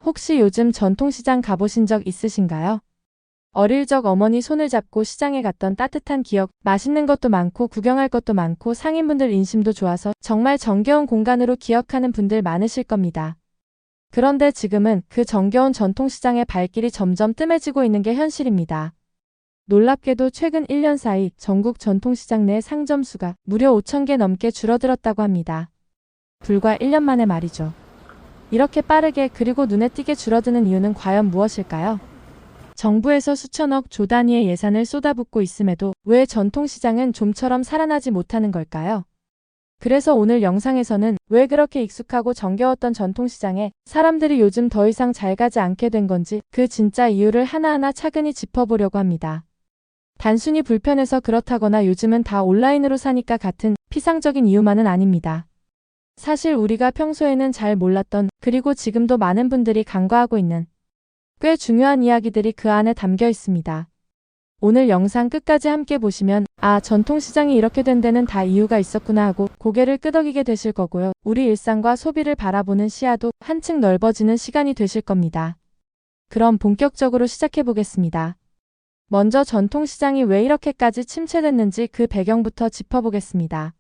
혹시 요즘 전통시장 가보신 적 있으신가요? 어릴 적 어머니 손을 잡고 시장에 갔던 따뜻한 기억, 맛있는 것도 많고 구경할 것도 많고 상인분들 인심도 좋아서 정말 정겨운 공간으로 기억하는 분들 많으실 겁니다. 그런데 지금은 그 정겨운 전통시장의 발길이 점점 뜸해지고 있는 게 현실입니다. 놀랍게도 최근 1년 사이 전국 전통시장 내 상점 수가 무려 5,000개 넘게 줄어들었다고 합니다. 불과 1년 만에 말이죠. 이렇게 빠르게 그리고 눈에 띄게 줄어드는 이유는 과연 무엇일까요? 정부에서 수천억 조 단위의 예산을 쏟아붓고 있음에도 왜 전통시장은 좀처럼 살아나지 못하는 걸까요? 그래서 오늘 영상에서는 왜 그렇게 익숙하고 정겨웠던 전통시장에 사람들이 요즘 더 이상 잘 가지 않게 된 건지 그 진짜 이유를 하나하나 차근히 짚어보려고 합니다. 단순히 불편해서 그렇다거나 요즘은 다 온라인으로 사니까 같은 피상적인 이유만은 아닙니다. 사실 우리가 평소에는 잘 몰랐던 그리고 지금도 많은 분들이 간과하고 있는 꽤 중요한 이야기들이 그 안에 담겨 있습니다. 오늘 영상 끝까지 함께 보시면 아, 전통시장이 이렇게 된 데는 다 이유가 있었구나 하고 고개를 끄덕이게 되실 거고요. 우리 일상과 소비를 바라보는 시야도 한층 넓어지는 시간이 되실 겁니다. 그럼 본격적으로 시작해 보겠습니다. 먼저 전통시장이 왜 이렇게까지 침체됐는지 그 배경부터 짚어보겠습니다.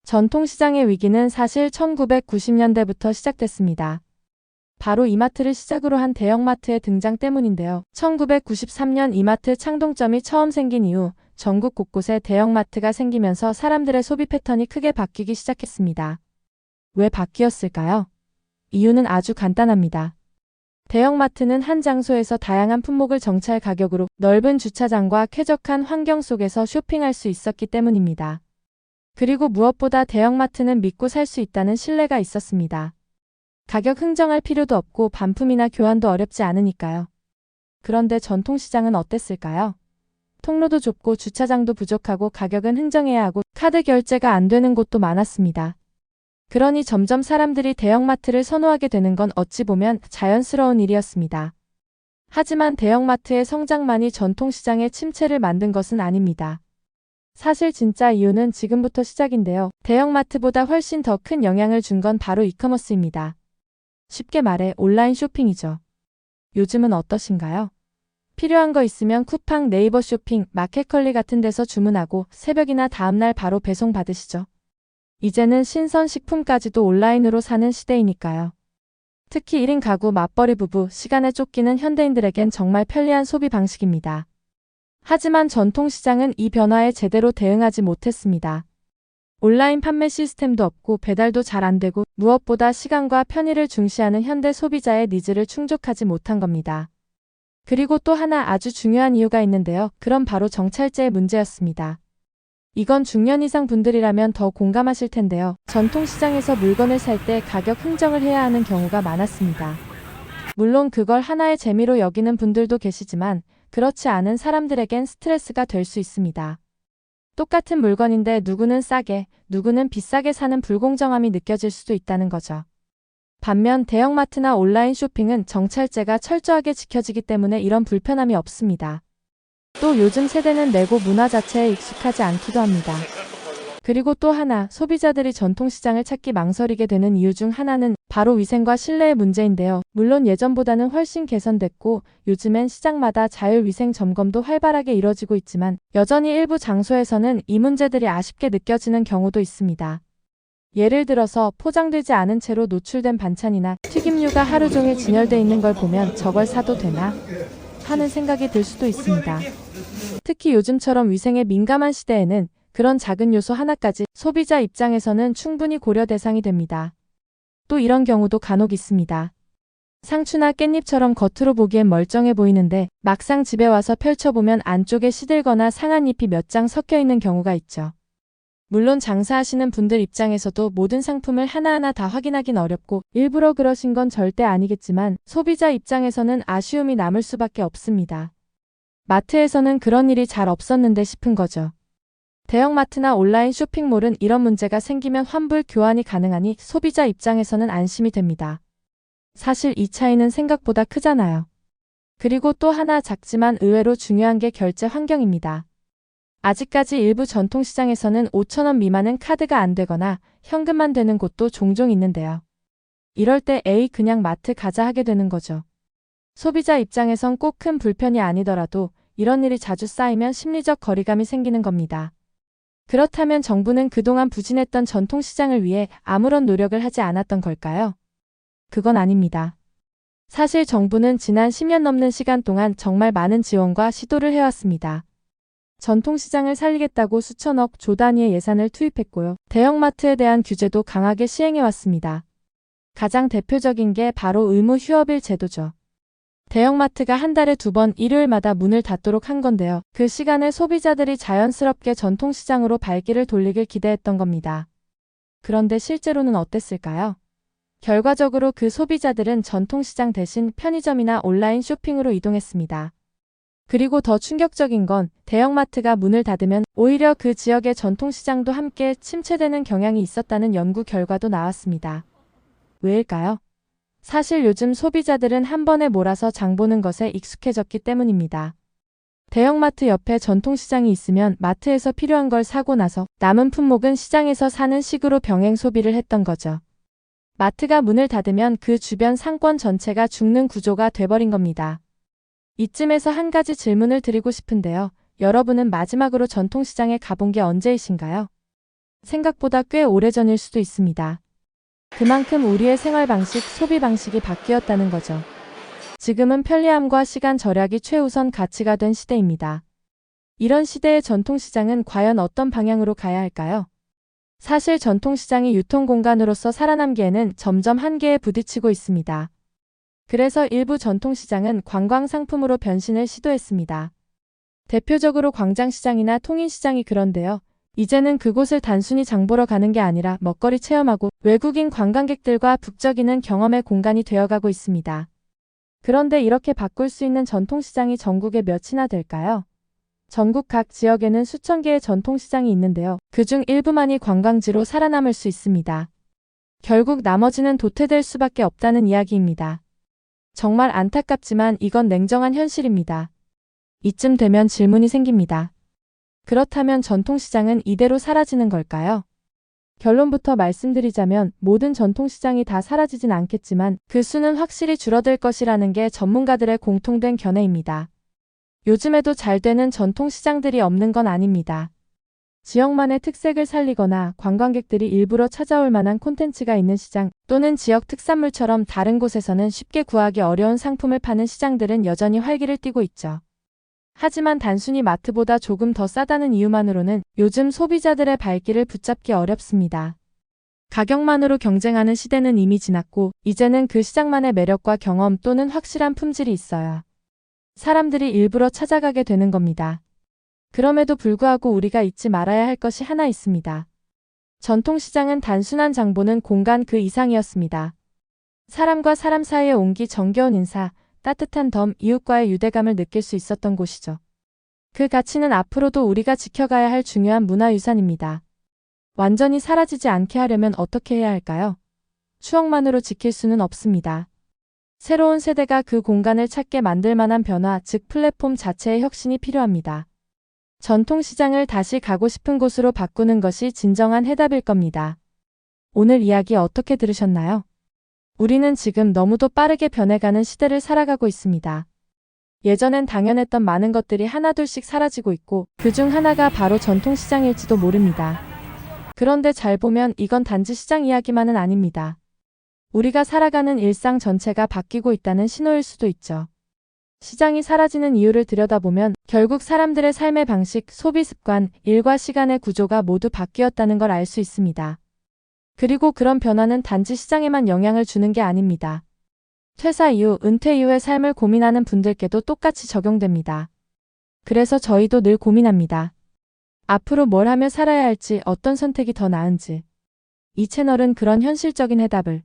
전통시장의 위기는 사실 1990년대부터 시작됐습니다. 바로 이마트를 시작으로 한 대형마트의 등장 때문인데요. 1993년 이마트 창동점이 처음 생긴 이후 전국 곳곳에 대형마트가 생기면서 사람들의 소비 패턴이 크게 바뀌기 시작했습니다. 왜 바뀌었을까요? 이유는 아주 간단합니다. 대형마트는 한 장소에서 다양한 품목을 정찰 가격으로 넓은 주차장과 쾌적한 환경 속에서 쇼핑할 수 있었기 때문입니다. 그리고 무엇보다 대형마트는 믿고 살 수 있다는 신뢰가 있었습니다. 가격 흥정할 필요도 없고 반품이나 교환도 어렵지 않으니까요. 그런데 전통시장은 어땠을까요? 통로도 좁고 주차장도 부족하고 가격은 흥정해야 하고 카드 결제가 안 되는 곳도 많았습니다. 그러니 점점 사람들이 대형마트를 선호하게 되는 건 어찌 보면 자연스러운 일이었습니다. 하지만 대형마트의 성장만이 전통시장의 침체를 만든 것은 아닙니다. 사실 진짜 이유는 지금부터 시작인데요. 대형마트보다 훨씬 더 큰 영향을 준 건 바로 이커머스입니다. 쉽게 말해 온라인 쇼핑이죠. 요즘은 어떠신가요? 필요한 거 있으면 쿠팡, 네이버 쇼핑, 마켓컬리 같은 데서 주문하고 새벽이나 다음날 바로 배송 받으시죠. 이제는 신선식품까지도 온라인으로 사는 시대이니까요. 특히 1인 가구, 맞벌이 부부, 시간에 쫓기는 현대인들에겐 정말 편리한 소비 방식입니다. 하지만 전통시장은 이 변화에 제대로 대응하지 못했습니다. 온라인 판매 시스템도 없고 배달도 잘 안 되고 무엇보다 시간과 편의를 중시하는 현대 소비자의 니즈를 충족하지 못한 겁니다. 그리고 또 하나 아주 중요한 이유가 있는데요. 그럼 바로 정찰제의 문제였습니다. 이건 중년 이상 분들이라면 더 공감하실 텐데요. 전통시장에서 물건을 살 때 가격 흥정을 해야 하는 경우가 많았습니다. 물론 그걸 하나의 재미로 여기는 분들도 계시지만 그렇지 않은 사람들에겐 스트레스가 될 수 있습니다. 똑같은 물건인데 누구는 싸게, 누구는 비싸게 사는 불공정함이 느껴질 수도 있다는 거죠. 반면 대형마트나 온라인 쇼핑은 정찰제가 철저하게 지켜지기 때문에 이런 불편함이 없습니다. 또 요즘 세대는 레고 문화 자체에 익숙하지 않기도 합니다. 그리고 또 하나, 소비자들이 전통시장을 찾기 망설이게 되는 이유 중 하나는 바로 위생과 신뢰의 문제인데요. 물론 예전보다는 훨씬 개선됐고 요즘엔 시장마다 자율위생 점검도 활발하게 이뤄지고 있지만 여전히 일부 장소에서는 이 문제들이 아쉽게 느껴지는 경우도 있습니다. 예를 들어서 포장되지 않은 채로 노출된 반찬이나 튀김류가 하루 종일 진열돼 있는 걸 보면 저걸 사도 되나? 하는 생각이 들 수도 있습니다. 특히 요즘처럼 위생에 민감한 시대에는 그런 작은 요소 하나까지 소비자 입장에서는 충분히 고려 대상이 됩니다. 또 이런 경우도 간혹 있습니다. 상추나 깻잎처럼 겉으로 보기엔 멀쩡해 보이는데 막상 집에 와서 펼쳐보면 안쪽에 시들거나 상한 잎이 몇 장 섞여 있는 경우가 있죠. 물론 장사하시는 분들 입장에서도 모든 상품을 하나하나 다 확인하긴 어렵고 일부러 그러신 건 절대 아니겠지만 소비자 입장에서는 아쉬움이 남을 수밖에 없습니다. 마트에서는 그런 일이 잘 없었는데 싶은 거죠. 대형마트나 온라인 쇼핑몰은 이런 문제가 생기면 환불 교환이 가능하니 소비자 입장에서는 안심이 됩니다. 사실 이 차이는 생각보다 크잖아요. 그리고 또 하나 작지만 의외로 중요한 게 결제 환경입니다. 아직까지 일부 전통시장에서는 5,000원 미만은 카드가 안 되거나 현금만 되는 곳도 종종 있는데요. 이럴 때 에이 그냥 마트 가자 하게 되는 거죠. 소비자 입장에선 꼭 큰 불편이 아니더라도 이런 일이 자주 쌓이면 심리적 거리감이 생기는 겁니다. 그렇다면 정부는 그동안 부진했던 전통시장을 위해 아무런 노력을 하지 않았던 걸까요? 그건 아닙니다. 사실 정부는 지난 10년 넘는 시간 동안 정말 많은 지원과 시도를 해왔습니다. 전통시장을 살리겠다고 수천억 조 단위의 예산을 투입했고요. 대형마트에 대한 규제도 강하게 시행해왔습니다. 가장 대표적인 게 바로 의무 휴업일 제도죠. 대형마트가 한 달에 2번 일요일마다 문을 닫도록 한 건데요. 그 시간에 소비자들이 자연스럽게 전통시장으로 발길을 돌리길 기대했던 겁니다. 그런데 실제로는 어땠을까요? 결과적으로 그 소비자들은 전통시장 대신 편의점이나 온라인 쇼핑으로 이동했습니다. 그리고 더 충격적인 건 대형마트가 문을 닫으면 오히려 그 지역의 전통시장도 함께 침체되는 경향이 있었다는 연구 결과도 나왔습니다. 왜일까요? 사실 요즘 소비자들은 한 번에 몰아서 장 보는 것에 익숙해졌기 때문입니다. 대형마트 옆에 전통시장이 있으면 마트에서 필요한 걸 사고 나서 남은 품목은 시장에서 사는 식으로 병행 소비를 했던 거죠. 마트가 문을 닫으면 그 주변 상권 전체가 죽는 구조가 돼버린 겁니다. 이쯤에서 한 가지 질문을 드리고 싶은데요. 여러분은 마지막으로 전통시장에 가본 게 언제이신가요? 생각보다 꽤 오래전일 수도 있습니다. 그만큼 우리의 생활 방식, 소비 방식이 바뀌었다는 거죠. 지금은 편리함과 시간 절약이 최우선 가치가 된 시대입니다. 이런 시대의 전통시장은 과연 어떤 방향으로 가야 할까요? 사실 전통시장이 유통공간으로서 살아남기에는 점점 한계에 부딪히고 있습니다. 그래서 일부 전통시장은 관광상품으로 변신을 시도했습니다. 대표적으로 광장시장이나 통인시장이 그런데요. 이제는 그곳을 단순히 장보러 가는 게 아니라 먹거리 체험하고 외국인 관광객들과 북적이는 경험의 공간이 되어가고 있습니다. 그런데 이렇게 바꿀 수 있는 전통시장이 전국에 몇이나 될까요? 전국 각 지역에는 수천 개의 전통시장이 있는데요. 그중 일부만이 관광지로 살아남을 수 있습니다. 결국 나머지는 도태될 수밖에 없다는 이야기입니다. 정말 안타깝지만 이건 냉정한 현실입니다. 이쯤 되면 질문이 생깁니다. 그렇다면 전통시장은 이대로 사라지는 걸까요? 결론부터 말씀드리자면 모든 전통시장이 다 사라지진 않겠지만 그 수는 확실히 줄어들 것이라는 게 전문가들의 공통된 견해입니다. 요즘에도 잘 되는 전통시장들이 없는 건 아닙니다. 지역만의 특색을 살리거나 관광객들이 일부러 찾아올 만한 콘텐츠가 있는 시장 또는 지역 특산물처럼 다른 곳에서는 쉽게 구하기 어려운 상품을 파는 시장들은 여전히 활기를 띠고 있죠. 하지만 단순히 마트보다 조금 더 싸다는 이유만으로는 요즘 소비자들의 발길을 붙잡기 어렵습니다. 가격만으로 경쟁하는 시대는 이미 지났고 이제는 그 시장만의 매력과 경험 또는 확실한 품질이 있어야 사람들이 일부러 찾아가게 되는 겁니다. 그럼에도 불구하고 우리가 잊지 말아야 할 것이 하나 있습니다. 전통시장은 단순한 장보는 공간 그 이상이었습니다. 사람과 사람 사이의 온기, 정겨운 인사, 따뜻한 덤, 이웃과의 유대감을 느낄 수 있었던 곳이죠. 그 가치는 앞으로도 우리가 지켜가야 할 중요한 문화유산입니다. 완전히 사라지지 않게 하려면 어떻게 해야 할까요? 추억만으로 지킬 수는 없습니다. 새로운 세대가 그 공간을 찾게 만들 만한 변화, 즉 플랫폼 자체의 혁신이 필요합니다. 전통시장을 다시 가고 싶은 곳으로 바꾸는 것이 진정한 해답일 겁니다. 오늘 이야기 어떻게 들으셨나요? 우리는 지금 너무도 빠르게 변해가는 시대를 살아가고 있습니다. 예전엔 당연했던 많은 것들이 하나둘씩 사라지고 있고 그중 하나가 바로 전통시장일지도 모릅니다. 그런데 잘 보면 이건 단지 시장 이야기만은 아닙니다. 우리가 살아가는 일상 전체가 바뀌고 있다는 신호일 수도 있죠. 시장이 사라지는 이유를 들여다보면 결국 사람들의 삶의 방식, 소비 습관, 일과 시간의 구조가 모두 바뀌었다는 걸 알 수 있습니다. 그리고 그런 변화는 단지 시장에만 영향을 주는 게 아닙니다. 퇴사 이후, 은퇴 이후의 삶을 고민하는 분들께도 똑같이 적용됩니다. 그래서 저희도 늘 고민합니다. 앞으로 뭘 하며 살아야 할지, 어떤 선택이 더 나은지. 이 채널은 그런 현실적인 해답을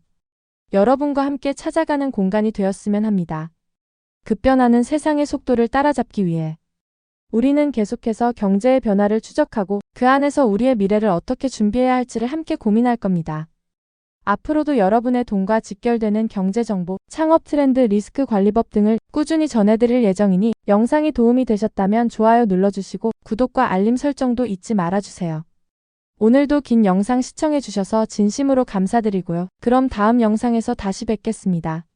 여러분과 함께 찾아가는 공간이 되었으면 합니다. 급변하는 세상의 속도를 따라잡기 위해 우리는 계속해서 경제의 변화를 추적하고 그 안에서 우리의 미래를 어떻게 준비해야 할지를 함께 고민할 겁니다. 앞으로도 여러분의 돈과 직결되는 경제정보, 창업 트렌드, 리스크 관리법 등을 꾸준히 전해드릴 예정이니 영상이 도움이 되셨다면 좋아요 눌러주시고 구독과 알림 설정도 잊지 말아주세요. 오늘도 긴 영상 시청해주셔서 진심으로 감사드리고요. 그럼 다음 영상에서 다시 뵙겠습니다.